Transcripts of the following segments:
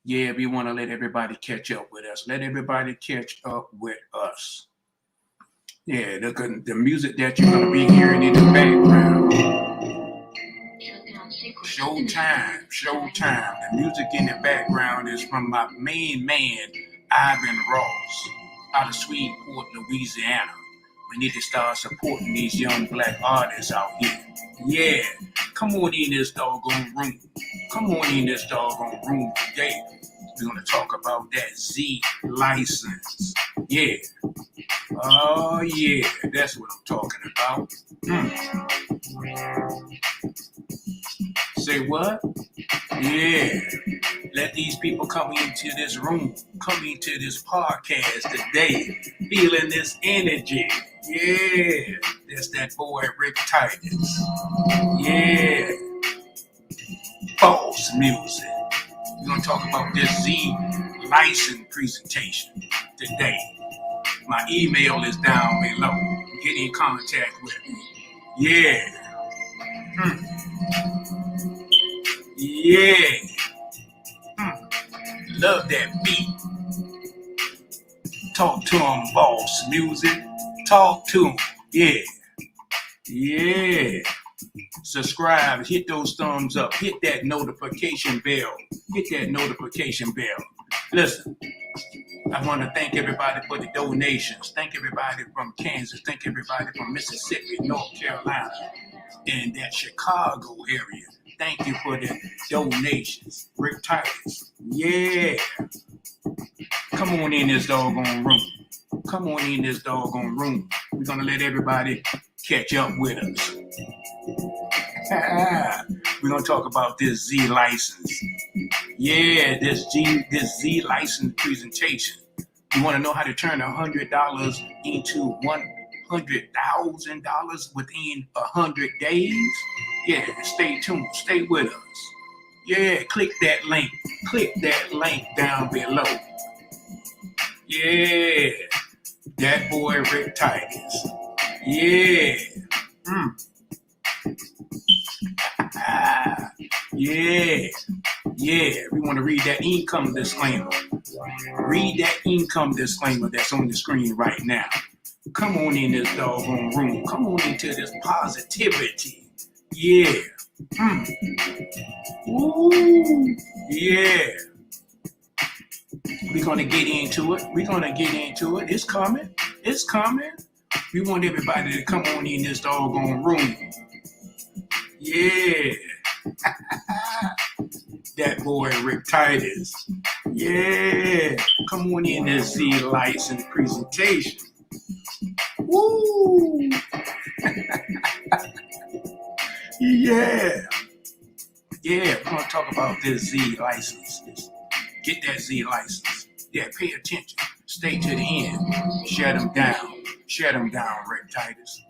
Yeah, we want to let everybody catch up with us. Let everybody catch up with us. Yeah, the music that you're going to be hearing in the background. Showtime, showtime. The music in the background is from my main man, Ivan Ross, out of Sweetport, Louisiana. We need to start supporting these young black artists out here. Yeah, come on in this doggone room. Come on in this doggone room today. We're going to talk about that Z license. Yeah. Oh, yeah. That's what I'm talking about. Say what? Yeah. Let these people come into this room, come into this podcast today, feeling this energy. Yeah. That's that boy, Rick Titus. Yeah. False music. We're going to talk about this Z license presentation today. My email is down below. Get in contact with me. Yeah. Yeah. Love that beat. Talk to him, boss music. Talk to him. Yeah. Yeah. Subscribe, hit those thumbs up, hit that notification bell. Hit that notification bell. Listen, I want to thank everybody for the donations. Thank everybody from Kansas. Thank everybody from Mississippi, North Carolina, and that Chicago area. Thank you for the donations. Rick Titus. Yeah. Come on in this doggone room. Come on in this doggone room. We're going to let everybody catch up with us. We're going to talk about this Z license. Yeah, this Z license presentation. You want to know how to turn $100 into $100,000 within 100 days? Yeah, stay tuned. Stay with us. Yeah, click that link. Click that link down below. Yeah, that boy Rick Titus. Yeah. Yeah. Yeah. We want to read that income disclaimer. Read that income disclaimer that's on the screen right now. Come on in this doggone room. Come on into this positivity. Yeah. Ooh. Yeah. We're going to get into it. We're going to get into it. It's coming. It's coming. We want everybody to come on in this doggone room. Yeah. That boy Rick Titus. Yeah. Come on in this Z license presentation. Woo. Yeah. Yeah, we're going to talk about this Z license. Get that Z license. Yeah, pay attention. Stay to the end. Shut them down. Shut them down, Rick Titus.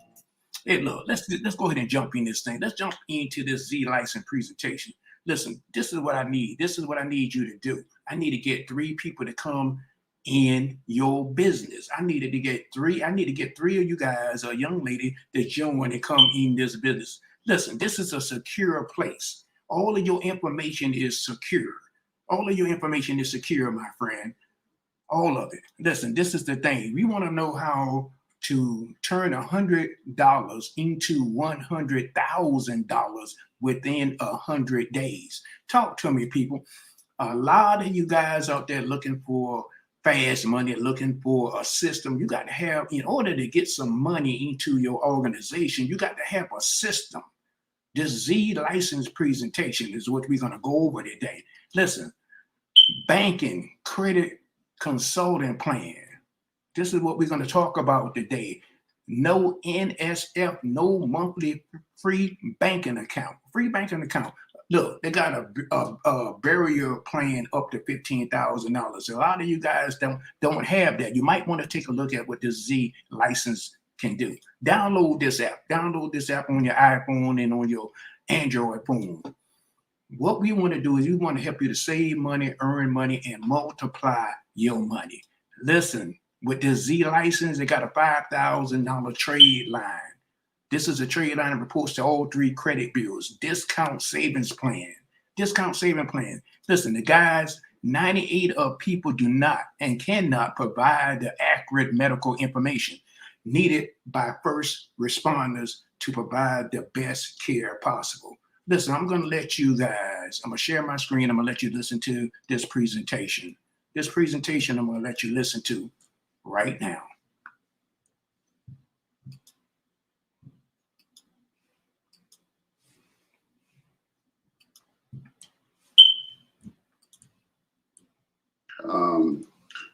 Hey, look, let's go ahead and jump in this thing. Let's jump into this Z license presentation. Listen, this is what I need. This is what I need you to do. I need to get 3 people to come in your business. I need to get three of you guys, a young lady, to join and come in this business. Listen, this is a secure place. All of your information is secure. All of your information is secure, my friend. All of it. Listen, this is the thing. We want to know how to turn $100 into $100,000 within 100 days. Talk to me, people. A lot of you guys out there looking for fast money, looking for a system. You got to have, in order to get some money into your organization, you got to have a system. This Z license presentation is what we're going to go over today. Listen, banking, credit, consulting plan. This is what we're going to talk about today. No NSF, no monthly free banking account. Free banking account. Look, they got a barrier plan up to $15,000. A lot of you guys don't have that. You might want to take a look at what this Z license can do. Download this app. Download this app on your iPhone and on your Android phone. What we want to do is we want to help you to save money, earn money, and multiply your money. Listen, with this Z license, they got a $5,000 trade line. This is a trade line that reports to all 3 credit bureaus. Discount savings plan. Discount saving plan. Listen, the guys 98 of people do not and cannot provide the accurate medical information needed by first responders to provide the best care possible. Listen, I'm going to let you guys, I'm going to share my screen. I'm going to let you listen to this presentation. This presentation I'm going to let you listen to right now.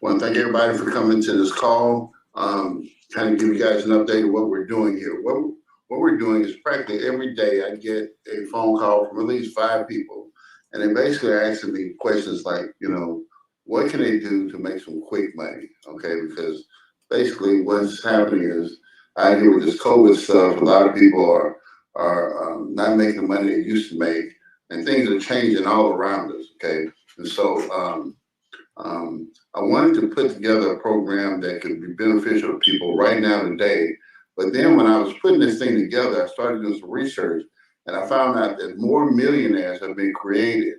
Want to thank everybody for coming to this call. Kind of give you guys an update of what we're doing here. What we're doing is practically every day I get a phone call from at least 5 people, and they basically are asking me questions like, you know, what can they do to make some quick money? Okay, because basically what's happening is I hear with this COVID stuff, a lot of people are not making the money they used to make, and things are changing all around us. Okay, and so I wanted to put together a program that could be beneficial to people right now today. But then when I was putting this thing together, I started doing some research, and I found out that more millionaires have been created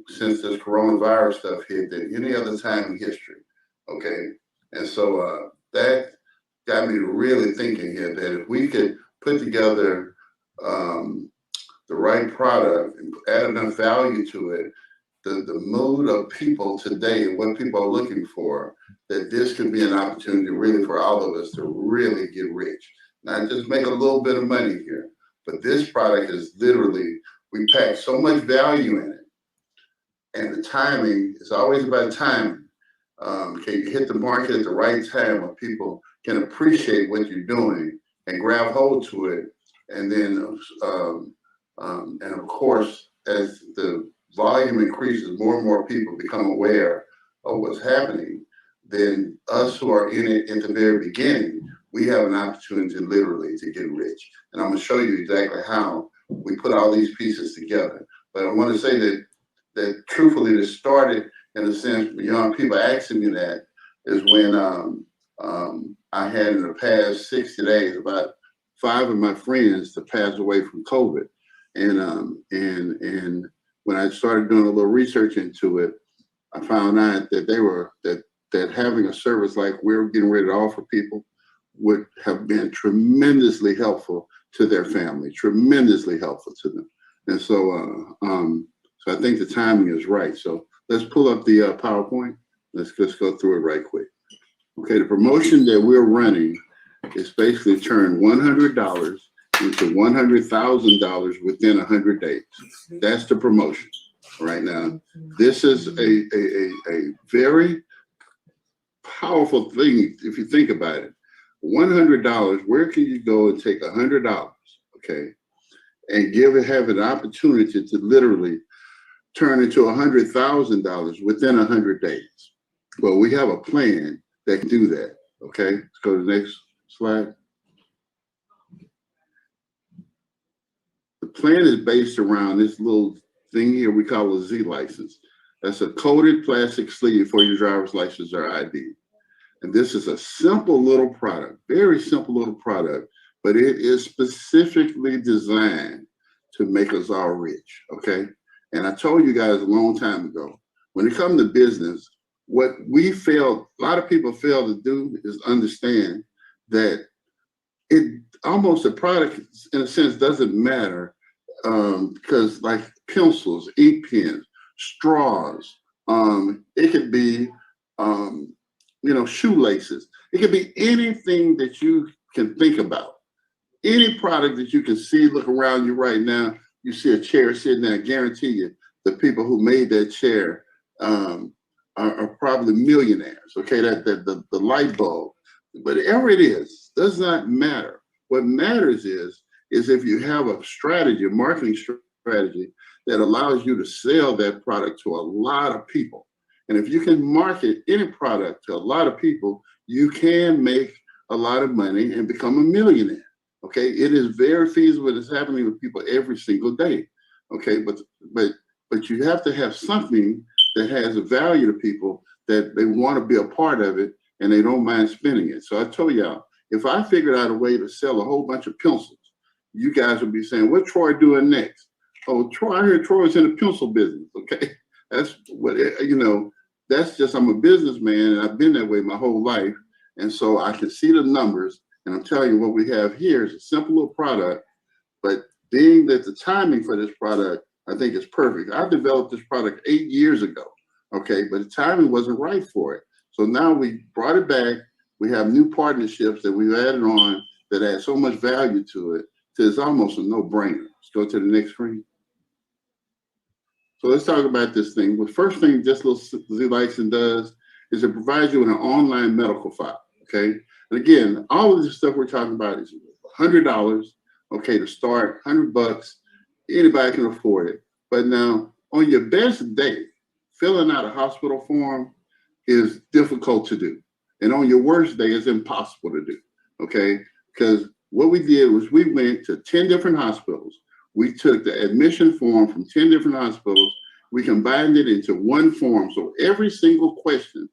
since this coronavirus stuff hit than any other time in history. Okay, and so that got me really thinking here that if we could put together the right product and add enough value to it, the mood of people today and what people are looking for, that this could be an opportunity really for all of us to really get rich. Not just make a little bit of money here, but this product is literally, we pack so much value in it. And the timing is always about timing. Can you hit the market at the right time when people can appreciate what you're doing and grab hold to it? And then, and of course, as the volume increases, more and more people become aware of what's happening, then us who are in it at the very beginning, we have an opportunity literally to get rich. And I'm going to show you exactly how we put all these pieces together. But I want to say that truthfully, this started in a sense beyond people asking me that is when I had in the past 60 days about 5 of my friends to pass away from COVID. And when I started doing a little research into it, I found out that that having a service like we're getting ready to offer people would have been tremendously helpful to their family, tremendously helpful to them. And so, so I think the timing is right. So let's pull up the PowerPoint. Let's just go through it right quick. Okay, the promotion that we're running is basically turn $100 into $100,000 within 100 days. That's the promotion right now. This is a very powerful thing if you think about it. $100, where can you go and take $100, okay, and have an opportunity to literally turn into $100,000 within 100 days? Well, we have a plan that can do that. Okay, let's go to the next slide. The plan is based around this little thing here we call a Z license. That's a coated plastic sleeve for your driver's license or ID. And this is a simple little product, very simple little product, but it is specifically designed to make us all rich, okay? And I told you guys a long time ago, when it comes to business, what we fail, a lot of people fail to do is understand that the product in a sense doesn't matter, because like pencils, ink pens, straws, it could be, shoelaces. It could be anything that you can think about. Any product that you can see, look around you right now, you see a chair sitting there, I guarantee you, the people who made that chair are probably millionaires, okay? The light bulb, whatever it is, does not matter. What matters is if you have a strategy, a marketing strategy that allows you to sell that product to a lot of people. And if you can market any product to a lot of people, you can make a lot of money and become a millionaire. Okay, it is very feasible. It's happening with people every single day. Okay, but you have to have something that has a value to people that they want to be a part of it and they don't mind spending it. So I told y'all, if I figured out a way to sell a whole bunch of pencils, you guys would be saying, "What's Troy doing next?" Oh, Troy, I heard Troy's in the pencil business. Okay, That's what, that's just, I'm a businessman and I've been that way my whole life. And so I can see the numbers, and I'm telling you what we have here is a simple little product, but being that the timing for this product, I think is perfect. I developed this product 8 years ago, okay, but the timing wasn't right for it. So now we brought it back. We have new partnerships that we've added on that add so much value to it, so it's almost a no-brainer. Let's go to the next screen. So let's talk about this thing. The first thing this little Z-License does is it provides you with an online medical file, okay? And again, all of this stuff we're talking about is $100, okay, to start, $100. Anybody can afford it. But now, on your best day, filling out a hospital form is difficult to do. And on your worst day, it's impossible to do, okay? Because what we did was we went to 10 different hospitals. We took the admission form from 10 different hospitals. We combined it into one form. So every single question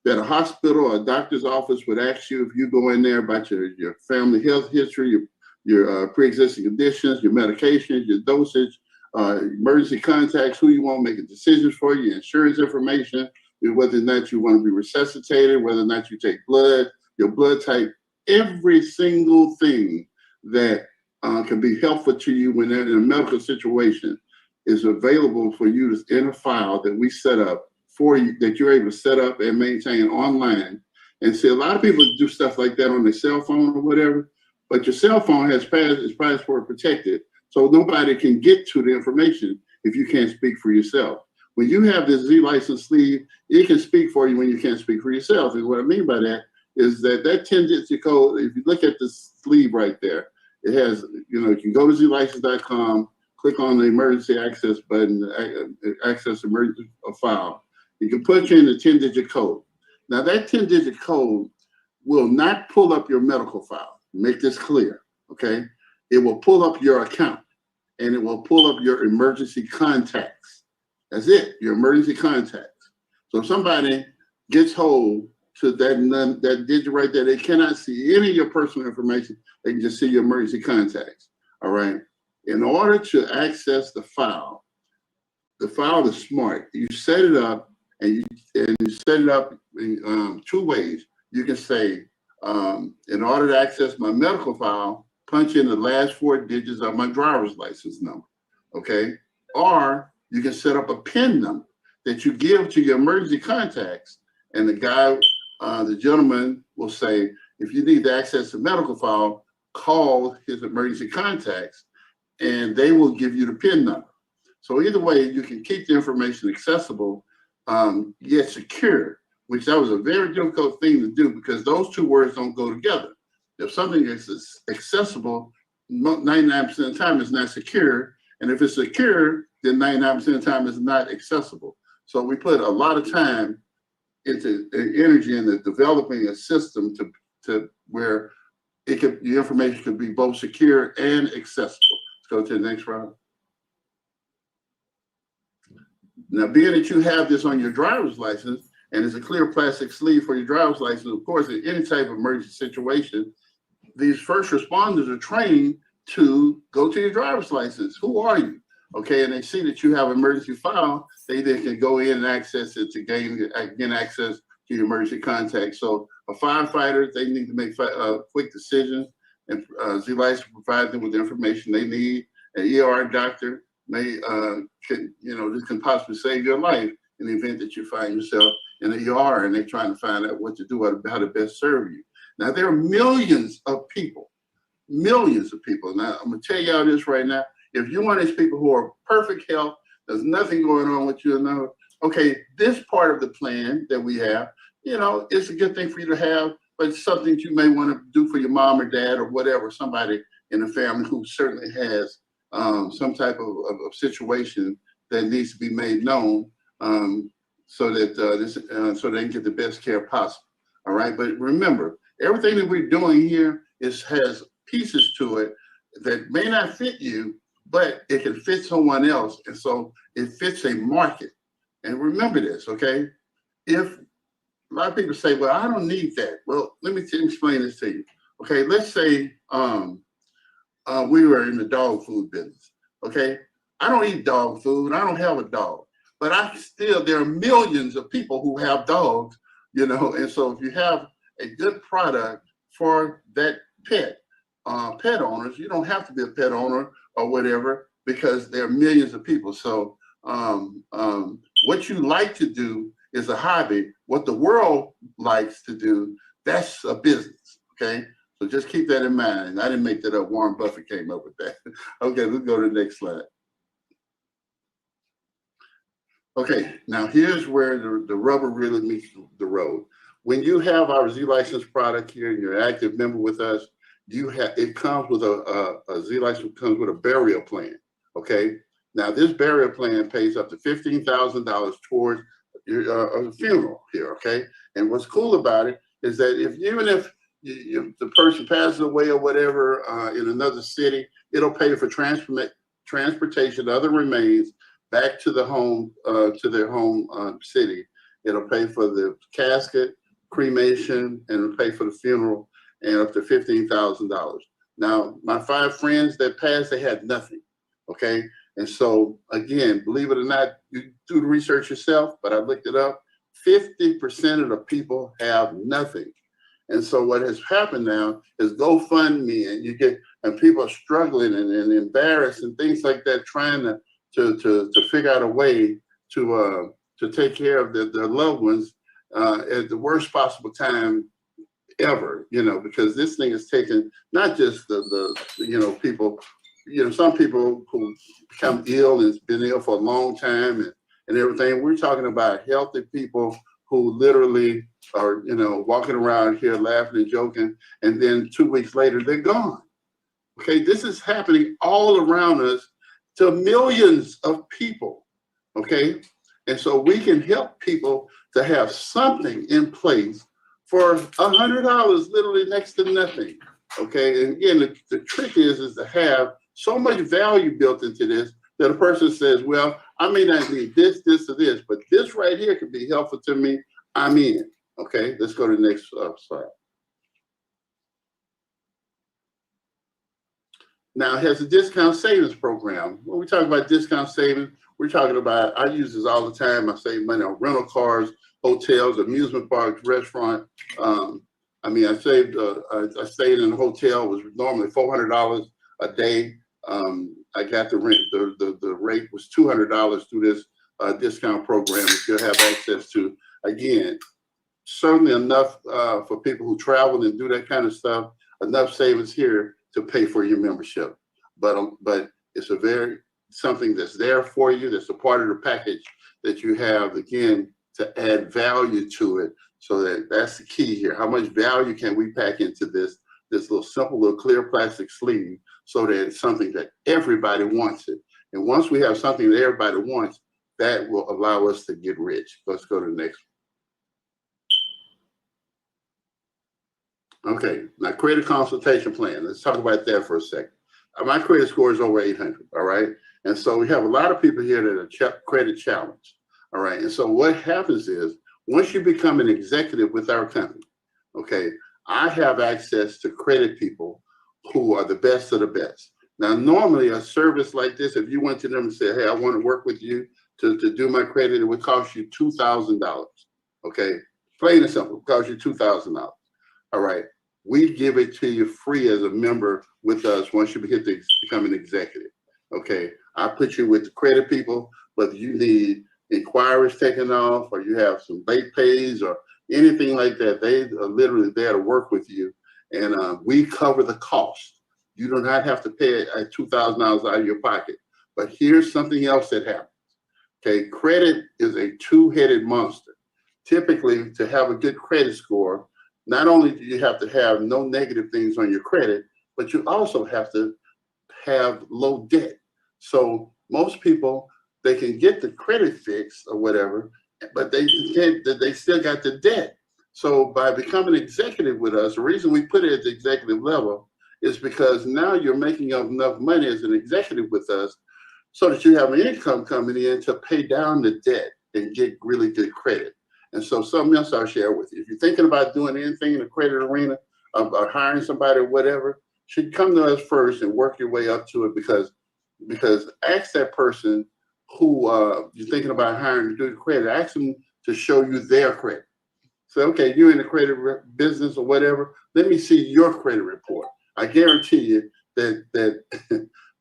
that a hospital or a doctor's office would ask you if you go in there about your family health history, your pre-existing conditions, your medications, your dosage, emergency contacts, who you want making decisions for you, insurance information, whether or not you want to be resuscitated, whether or not you take blood, your blood type, every single thing that can be helpful to you when they're in a medical situation is available for you to in a file that we set up for you, that you're able to set up and maintain online. And see, a lot of people do stuff like that on their cell phone or whatever, but your cell phone is password protected, so nobody can get to the information if you can't speak for yourself. When you have this Z-License sleeve, it can speak for you when you can't speak for yourself. And what I mean by that is that 10-digit code, if you look at the sleeve right there, it has, you can go to zlicense.com, click on the emergency access button, access emergency file. You can put in the 10-digit code. Now that 10-digit code will not pull up your medical file. Make this clear, okay? It will pull up your account, and it will pull up your emergency contacts. That's it, your emergency contacts. So if somebody gets hold to that digit right there, they cannot see any of your personal information. They can just see your emergency contacts, all right? In order to access the file is smart. You set it up, and you set it up in 2 ways. You can say, in order to access my medical file, punch in the last 4 digits of my driver's license number, okay? Or you can set up a PIN number that you give to your emergency contacts, and the gentleman will say, if you need to access the medical file, call his emergency contacts, and they will give you the PIN number. So either way, you can keep the information accessible, yet secure, which that was a very difficult thing to do because those 2 words don't go together. If something is accessible, 99% of the time it's not secure. And if it's secure, then 99% of the time it's not accessible. So we put a lot of time into energy into developing a system to where the information could be both secure and accessible. Let's go to the next round. Now, being that you have this on your driver's license, and it's a clear plastic sleeve for your driver's license, of course, in any type of emergency situation, these first responders are trained to go to your driver's license. Who are you? Okay, and they see that you have an emergency file, they then can go in and access it to gain access to your emergency contact. So a firefighter, they need to make quick decisions, and Z-License provides them with the information they need. An ER doctor this can possibly save your life in the event that you find yourself in the ER and they're trying to find out what to do, how to best serve you. Now, there are millions of people. Now, I'm gonna tell y'all this right now. If you're one of these people who are perfect health, there's nothing going on with you, okay, this part of the plan that we have, it's a good thing for you to have, but it's something that you may want to do for your mom or dad or whatever, somebody in the family who certainly has some type of situation that needs to be made known, so that so they can get the best care possible. All right, but remember, everything that we're doing here has pieces to it that may not fit you, but it can fit someone else, and so it fits a market. And remember this, okay? If a lot of people say, "Well, I don't need that," well, let me explain this to you. Okay, let's say we were in the dog food business. Okay, I don't eat dog food. I don't have a dog. but there are millions of people who have dogs, you know, and so if you have a good product for that pet owners, you don't have to be a pet owner or whatever, because there are millions of people. So what you like to do is a hobby. What the world likes to do, that's a business, okay? So just keep that in mind. I didn't make that up. Warren Buffett came up with that. Okay, let's go to the next slide. Okay, now here's where the rubber really meets the road. When you have our Z license product here and you're an active member with us, it comes with a Z license comes with a burial plan. Okay, now this burial plan pays up to $15,000 towards your funeral here. Okay, and what's cool about it is that even if the person passes away or whatever in another city, it'll pay for transportation, other remains back to the home, to their home city. It'll pay for the casket, cremation, and it'll pay for the funeral, and up to $15,000. Now, my 5 friends that passed, they had nothing, okay? And so, again, believe it or not, you do the research yourself, but I looked it up, 50% of the people have nothing. And so what has happened now is GoFundMe, and people are struggling and embarrassed and things like that, trying to figure out a way to take care of their loved ones at the worst possible time ever, you know, because this thing is taking not just the people, you know, some people who become ill and been ill for a long time and everything. We're talking about healthy people who literally are, you know, walking around here laughing and joking, and then 2 weeks later they're gone. Okay, this is happening all around us to millions of people. Okay, and so we can help people to have something in place for $100, literally next to nothing. Okay, and again, the trick is to have so much value built into this that a person says, well, I may not need this, or this, but this right here could be helpful to me. I'm in. Okay, let's go to the next slide. Now, it has a discount savings program. When we talk about discount savings, we're talking about, I use this all the time. I save money on rental cars, hotels, amusement parks, restaurant. I mean, I stayed in a hotel, it was normally $400 a day. I got the rent, the rate was $200 through this discount program that you'll have access to. Again, certainly enough for people who travel and do that kind of stuff, enough savings here to pay for your membership. But it's something that's there for you, that's a part of the package that you have, again, to add value to it. So that's the key here. How much value can we pack into this little simple little clear plastic sleeve, so that it's something that everybody wants it. And once we have something that everybody wants, that will allow us to get rich. Let's go to the next one. Okay, now credit consultation plan. Let's talk about that for a second. My credit score is over 800, all right? And so we have a lot of people here that are credit challenged, all right? And so what happens is, once you become an executive with our company, okay, I have access to credit people who are the best of the best. Now, normally a service like this, if you went to them and said, hey, I want to work with you to do my credit, it would cost you $2,000, okay? Plain and simple, it costs you $2,000, all right? We give it to you free as a member with us once you get to become an executive, okay? I put you with the credit people, whether you need inquiries taken off or you have some late pays or anything like that, they are literally there to work with you. And we cover the cost. You do not have to pay $2,000 out of your pocket. But here's something else that happens. Okay, credit is a two-headed monster. Typically, to have a good credit score, not only do you have to have no negative things on your credit, but you also have to have low debt. So most people, they can get the credit fixed or whatever, but they still got the debt. So by becoming an executive with us, the reason we put it at the executive level is because now you're making enough money as an executive with us so that you have an income coming in to pay down the debt and get really good credit. And so something else I'll share with you. If you're thinking about doing anything in the credit arena, or hiring somebody or whatever, should come to us first and work your way up to it, because ask that person who you're thinking about hiring to do the credit, ask them to show you their credit. Say, okay, you're in the credit business or whatever. Let me see your credit report. I guarantee you that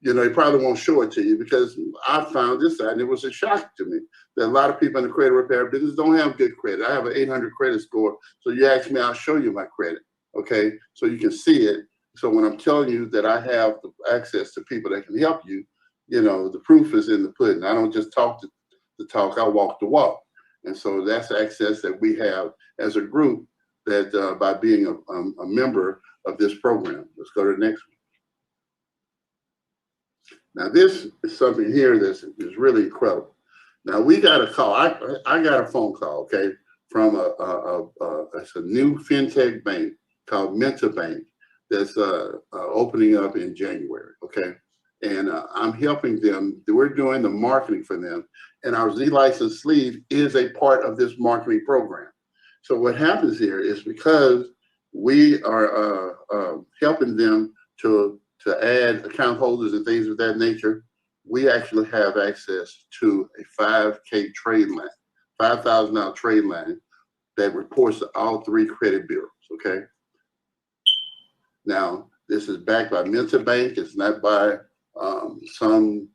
you know, they probably won't show it to you, because I found this out and it was a shock to me that a lot of people in the credit repair business don't have good credit. I have an 800 credit score. So you ask me, I'll show you my credit. Okay, so you can see it. So when I'm telling you that I have access to people that can help you, you know, the proof is in the pudding. I don't just talk the talk, I walk the walk. And so that's access that we have as a group, that by being a member of this program. Let's go to the next one. Now this is something here that is really incredible. Now we got a call, I got a phone call, okay, from it's a new fintech bank called Mentor Bank that's opening up in January, okay? And I'm helping them. We're doing the marketing for them. And our Z-License sleeve is a part of this marketing program. So what happens here is, because we are helping them to add account holders and things of that nature, we actually have access to a 5K trade line, $5,000 trade line that reports to all 3 credit bureaus, okay? Now, this is backed by Mentor Bank. It's not by some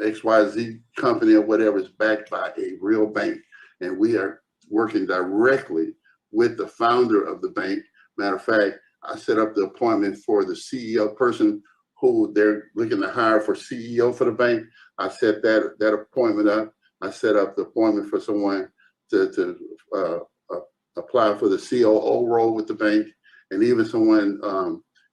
XYZ company or whatever. It's backed by a real bank. And we are working directly with the founder of the bank. Matter of fact, I set up the appointment for the CEO person who they're looking to hire for CEO for the bank. I set that appointment up. I set up the appointment for someone to apply for the COO role with the bank, and even someone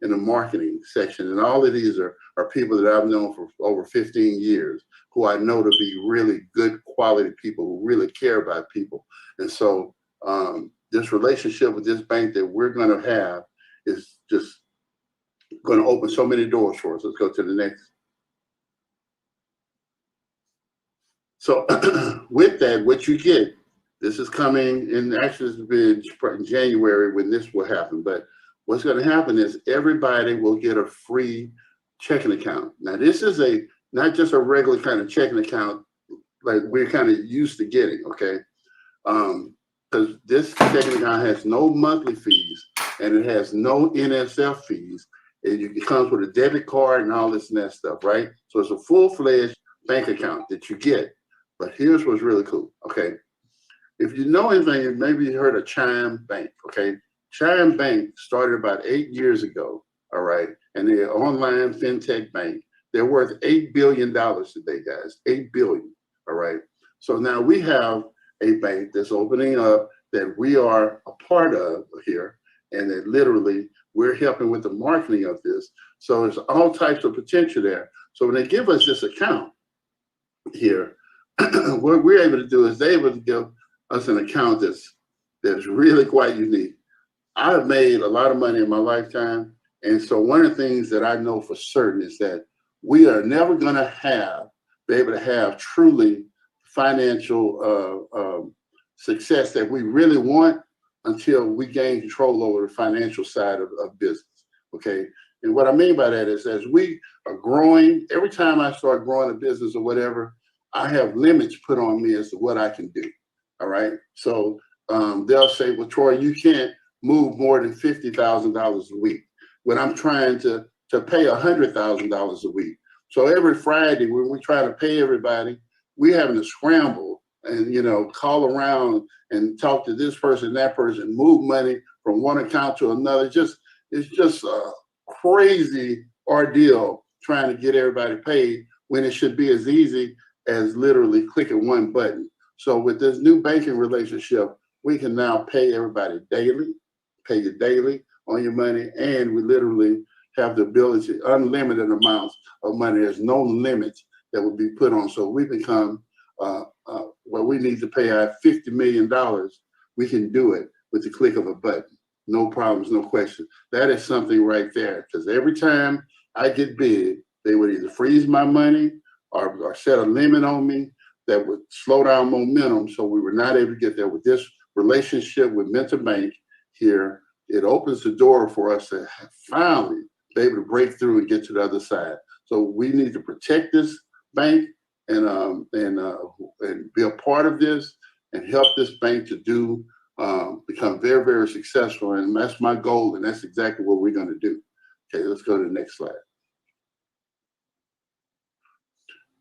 in the marketing section. And all of these are people that I've known for over 15 years, who I know to be really good quality people who really care about people. And so this relationship with this bank that we're going to have is just going to open so many doors for us. Let's go to the next. So with that, what you get, this is coming, and actually this has been in January when this will happen, but what's going to happen is everybody will get a free checking account. Now, this is not just a regular kind of checking account like we're kind of used to getting, okay? Because this checking account has no monthly fees, and it has no NSF fees. It comes with a debit card and all this and that stuff, right? So it's a full-fledged bank account that you get. But here's what's really cool, okay? If you know anything, maybe you heard of Chime Bank, okay? Chime Bank started about 8 years ago, all right? And they're an online fintech bank. They're worth $8 billion today, guys, $8 billion, all right? So now we have a bank that's opening up that we are a part of here, and that literally we're helping with the marketing of this. So there's all types of potential there. So when they give us this account here, what we're able to do is they're able to give us an account that's really quite unique. I've made a lot of money in my lifetime. And so one of the things that I know for certain is that we are never going to be able to have truly financial success that we really want until we gain control over the financial side of business, okay? And what I mean by that is, as we are growing, every time I start growing a business or whatever, I have limits put on me as to what I can do, all right? So they'll say, well, Troy, you can't move more than $50,000 a week when I'm trying to pay $100,000 a week. So every Friday when we try to pay everybody, we're having to scramble and, you know, call around and talk to this person, that person, move money from one account to another. It's just a crazy ordeal trying to get everybody paid when it should be as easy as literally clicking one button. So with this new banking relationship, we can now pay everybody daily, pay you daily on your money, and we literally have the ability, unlimited amounts of money. There's no limit that will be put on. So we become, where we need to pay out $50 million, we can do it with the click of a button. No problems, no question. That is something right there, because every time I get big, they would either freeze my money or set a limit on me that would slow down momentum. So we were not able to get there. With this relationship with Mentor Bank here, it opens the door for us to finally be able to break through and get to the other side. So we need to protect this bank and be a part of this and help this bank to do become very, very successful. And that's my goal, and that's exactly what we're going to do. Okay, let's go to the next slide.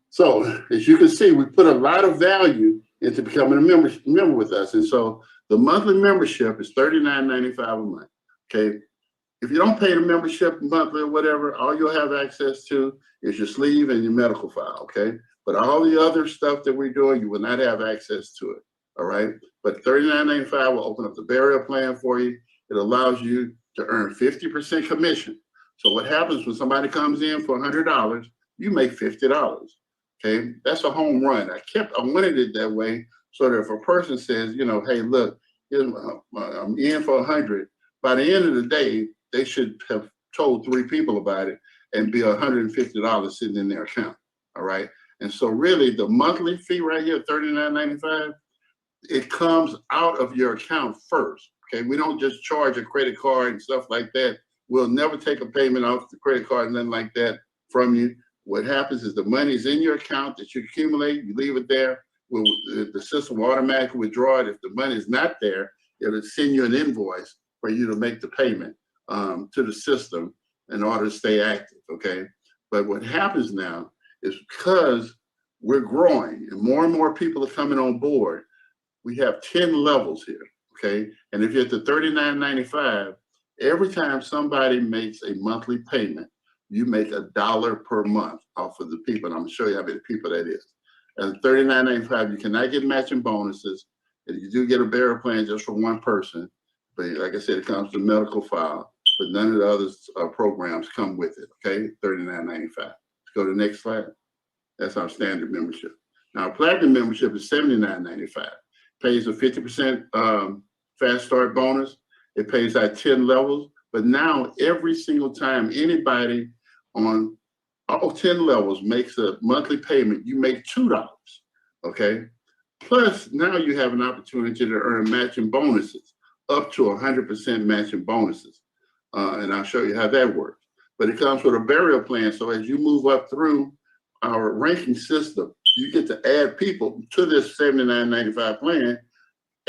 So as you can see, we put a lot of value into becoming a member with us. And so the monthly membership is $39.95 a month. Okay. If you don't pay the membership monthly or whatever, all you'll have access to is your sleeve and your medical file. Okay. But all the other stuff that we're doing, you will not have access to it. All right. But $39.95 will open up the burial plan for you. It allows you to earn 50% commission. So what happens when somebody comes in for $100, you make $50. Okay, that's a home run. I wanted it that way so that if a person says, you know, hey, look, I'm in for 100, by the end of the day, they should have told 3 people about it and be $150 sitting in their account. All right. And so really the monthly fee right here, $39.95, it comes out of your account first. Okay. We don't just charge a credit card and stuff like that. We'll never take a payment off the credit card and nothing like that from you. What happens is the money's in your account that you accumulate, you leave it there. The system will automatically withdraw it. If the money's not there, it'll send you an invoice for you to make the payment to the system in order to stay active, okay? But what happens now is because we're growing and more people are coming on board, we have 10 levels here, okay? And if you're at the $39.95, every time somebody makes a monthly payment, you make $1 per month off of the people. And I'm gonna show you how many people that is. And $39.95, you cannot get matching bonuses. And you do get a burial plan just for one person. But like I said, it comes to medical file, but none of the other programs come with it, okay? $39.95. Let's go to the next slide. That's our standard membership. Now, platinum membership is $79.95. Pays a 50% fast start bonus. It pays out 10 levels. But now every single time anybody on all 10 levels makes a monthly payment, you make $2, okay? Plus, now you have an opportunity to earn matching bonuses, up to 100% matching bonuses. And I'll show you how that works. But it comes with a burial plan. So as you move up through our ranking system, you get to add people to this $79.95 plan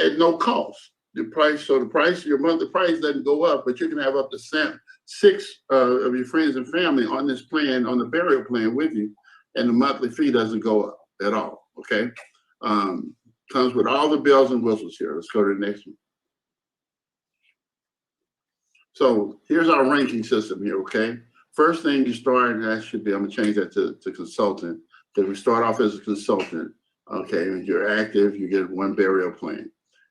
at no cost. The price, so the price, your monthly price doesn't go up, but you can have up to 6 of your friends and family on this plan, on the burial plan with you, and the monthly fee doesn't go up at all, okay? Comes with all the bells and whistles here. Let's go to the next one. So here's our ranking system here, okay? First thing you start, and that should be, I'm gonna change that to consultant, because we start off as a consultant, okay? When you're active, you get 1 burial plan.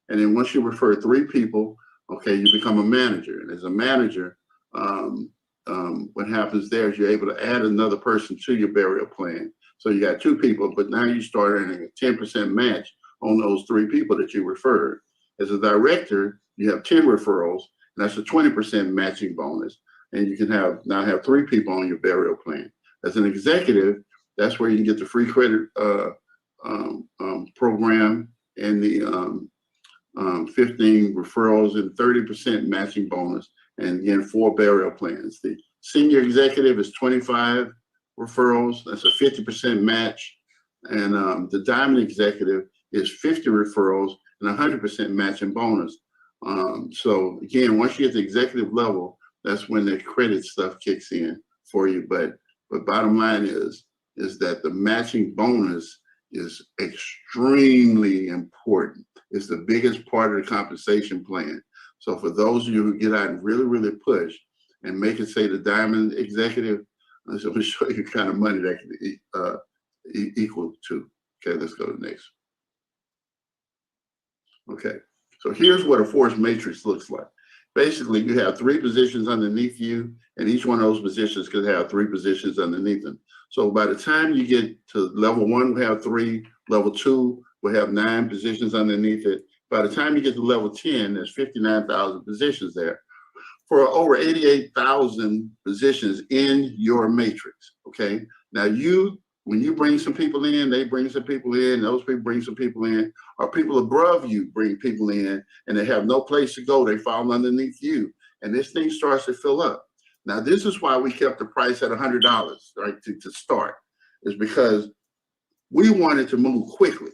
And then once you refer 3 people, okay, you become a manager. And as a manager, what happens there is you're able to add another person to your burial plan. So you got 2 people, but now you start earning a 10% match on those 3 people that you referred. As a director, you have 10 referrals, and that's a 20% matching bonus. And you can now have 3 people on your burial plan. As an executive, that's where you can get the free credit program and the 15 referrals and 30% matching bonus, and again 4 burial plans. The senior executive is 25 referrals, that's a 50% match, and the diamond executive is 50 referrals and 100% matching bonus. So again, once you get to the executive level, that's when the credit stuff kicks in for you. But bottom line is that the matching bonus is extremely important. It's the biggest part of the compensation plan. So for those of you who get out and really push and make it say the diamond executive, I'm going to show you the kind of money that can equal to. Okay, let's go to the next. Okay, so here's what a force matrix looks like. Basically, you have 3 positions underneath you, and each one of those positions could have 3 positions underneath them. So by the time you get to level 1, we have 3, level 2, we have 9 positions underneath it. By the time you get to level 10, there's 59,000 positions there for over 88,000 positions in your matrix, okay? Now when you bring some people in, they bring some people in, those people bring some people in, or people above you bring people in, and they have no place to go, they fall underneath you, and this thing starts to fill up. Now, this is why we kept the price at $100, right, to start, is because we want it to move quickly.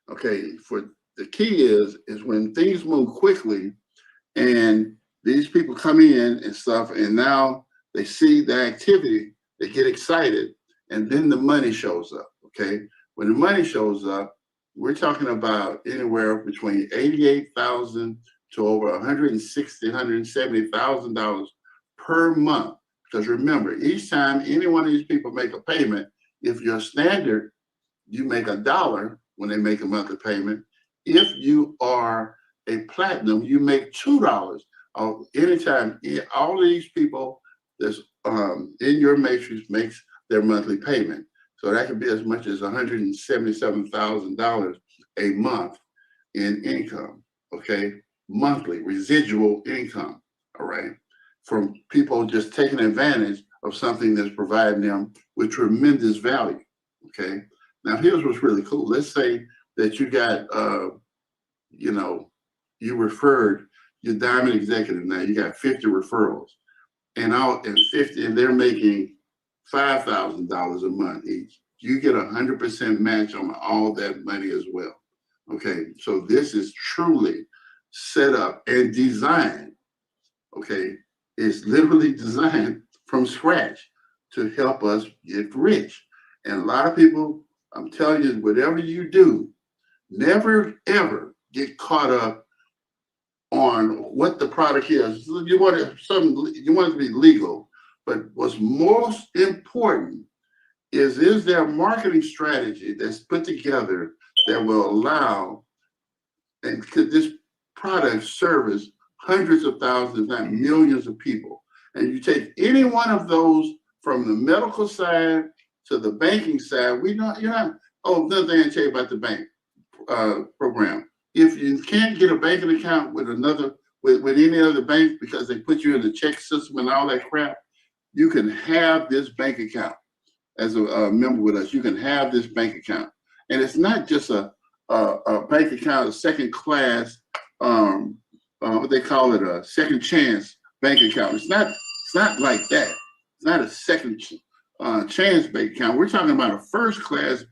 Okay, for the key is when things move quickly and these people come in and stuff, and now they see the activity, they get excited, and then the money shows up. Okay, when the money shows up, we're talking about anywhere between $88,000 to over $160,000, $170,000 per month. Because remember, each time any one of these people make a payment, if you're standard, you make $1 when they make a monthly payment. If you are a platinum, you make $2. Anytime all of these people that's in your matrix makes their monthly payment. So that could be as much as $177,000 a month in income, okay? Monthly residual income, all right? From people just taking advantage of something that's providing them with tremendous value, okay? Now, here's what's really cool. Let's say that you got, you referred your diamond executive now, you got 50 referrals, and they're making $5,000 a month each. You get 100% match on all that money as well. Okay, so this is truly set up and designed. Okay, it's literally designed from scratch to help us get rich. And a lot of people, I'm telling you, whatever you do, never ever get caught up on what the product is. You want it to be legal, but what's most important is there a marketing strategy that's put together that will allow, and could this product service hundreds of thousands, if not millions of people? And you take any one of those from the medical side to the banking side. Another thing I tell you about the bank program. If you can't get a banking account with any other bank because they put you in the check system and all that crap, you can have this bank account as a member with us. You can have this bank account, and it's not just a bank account, a second class, what they call it, a second chance bank account. It's not like that. It's not a second chance bank account. We're talking about a first class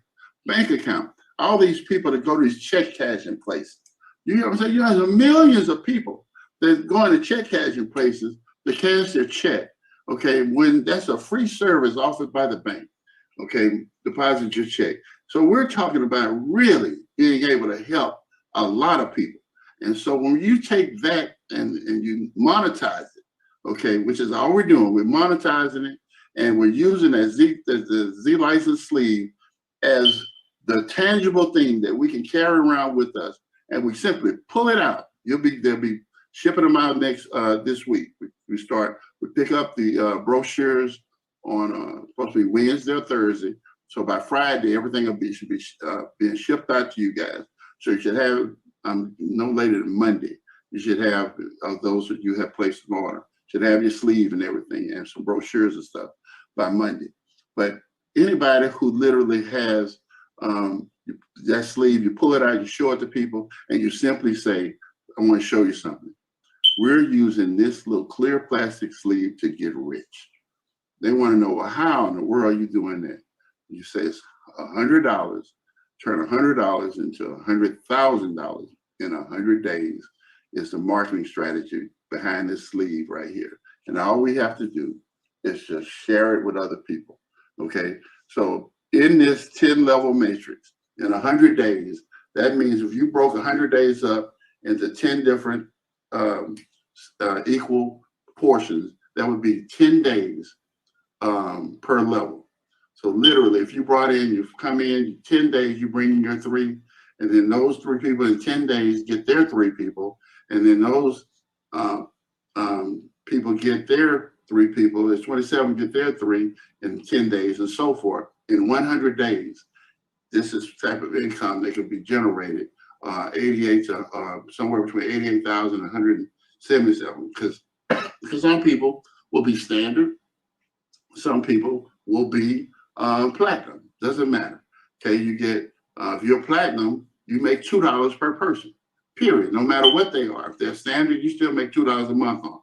bank account. All these people that go to these check cashing places, you know what I'm saying? You have millions of people that go into check cashing places to cash their check. Okay, when that's a free service offered by the bank. Okay, deposit your check. So we're talking about really being able to help a lot of people. And so when you take that and you monetize it, okay, which is all we're doing, we're monetizing it, and we're using the Z license sleeve as the tangible thing that we can carry around with us, and we simply pull it out. They'll be shipping them out this week. We pick up the brochures on supposed to be Wednesday or Thursday. So by Friday, everything should be being shipped out to you guys. So you should have no later than Monday. You should have those that you have placed in order. Should have your sleeve and everything and some brochures and stuff by Monday. But anybody who literally has that sleeve, you pull it out, you show it to people, and you simply say, I want to show you something. We're using this little clear plastic sleeve to get rich. They want to know, well, how in the world are you doing that? You say it's $100, turn $100 into $100,000 in 100 days is the marketing strategy behind this sleeve right here. And all we have to do is just share it with other people, okay? So in this 10-level matrix, in 100 days, that means if you broke 100 days up into 10 different equal portions, that would be 10 days per level. So literally, if you you come in 10 days, you bring in your 3, and then those 3 people in 10 days get their 3 people, and then those people get their 3 people. There's 27 get their 3 in 10 days, and so forth. In 100 days, this is the type of income that could be generated. 88 to somewhere between 88,000 and 177, because some people will be standard, some people will be platinum. Doesn't matter. Okay, you get if you're platinum, you make $2 per person. Period. No matter what they are. If they're standard, you still make $2 a month on.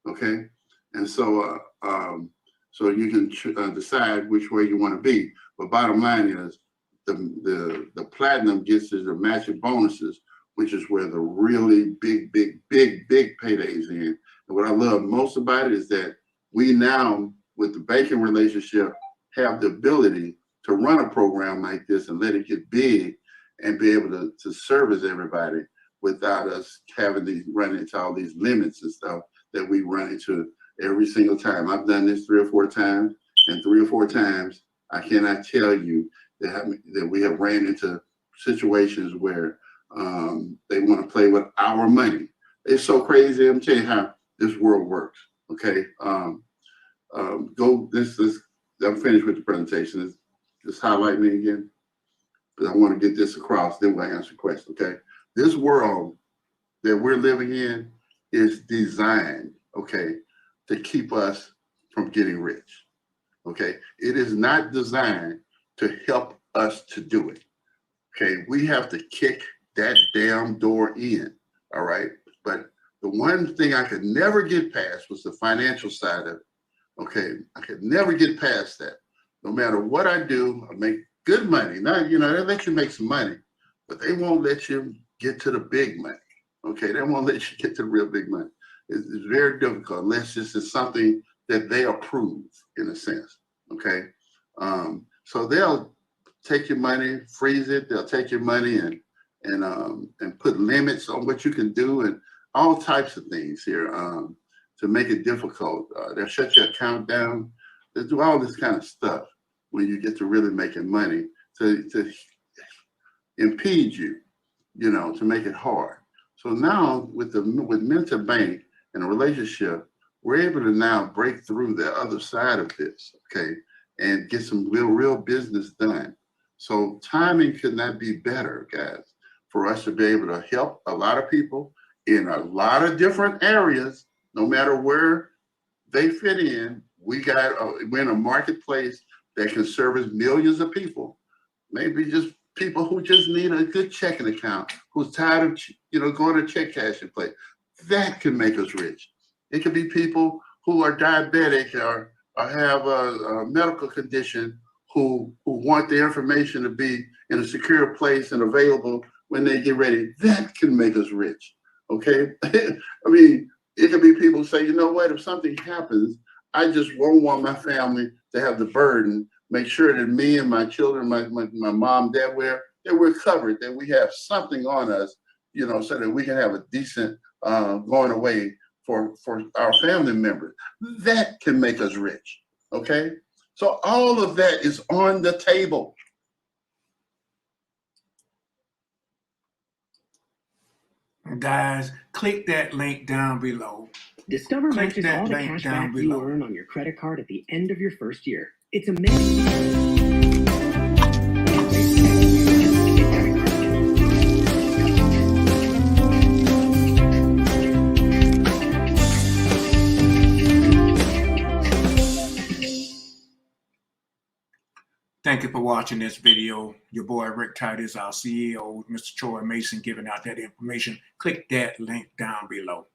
Okay, and so so you can decide which way you want to be. But bottom line is, the platinum gets is the matching bonuses, which is where the really big paydays in. And what I love most about it is that we now, with the banking relationship, have the ability to run a program like this and let it get big and be able to service everybody without us having to run into all these limits and stuff that we run into every single time. I've done this 3 or 4 times, and 3 or 4 times, I cannot tell you that we have ran into situations where they want to play with our money. It's so crazy. I'm telling you how this world works. Okay. I'm finished with the presentation. Just highlight me again, because I want to get this across. Then we'll answer questions. Okay. This world that we're living in is designed, okay, to keep us from getting rich. Okay. It is not designed to help us to do it. Okay. We have to kick that damn door in. All right. But the one thing I could never get past was the financial side of it. Okay. I could never get past that. No matter what I do, I make good money. Now, they let you make some money, but they won't let you get to the big money. Okay. They won't let you get to the real big money. It's very difficult unless this is something that they approve in a sense. Okay. So they'll take your money, freeze it. They'll take your money and put limits on what you can do and all types of things here to make it difficult. They'll shut your account down. They'll do all this kind of stuff when you get to really making money to impede you, to make it hard. So now with Mentor Bank and a relationship, we're able to now break through the other side of this, okay, and get some real business done. So timing could not be better, guys, for us to be able to help a lot of people in a lot of different areas, no matter where they fit in. We're in a marketplace that can service millions of people, maybe just people who just need a good checking account, who's tired of going to check cashing place. That can make us rich. It could be people who are diabetic or have a medical condition who want the information to be in a secure place and available when they get ready. That can make us rich. Okay. I mean, it could be people who say, you know what, if something happens, I just won't want my family to have the burden. Make sure that me and my children, my mom, dad, that we're covered, that we have something on us, so that we can have a decent going away for our family members. That can make us rich. Okay. So all of that is on the table. Guys, click that link down below. Discover matches all the cash back you earn on your credit card at the end of your first year. It's amazing. Thank you for watching this video. Your boy Rick TITUS, our CEO, Mr. Troy Mason, giving out that information. Click that link down below.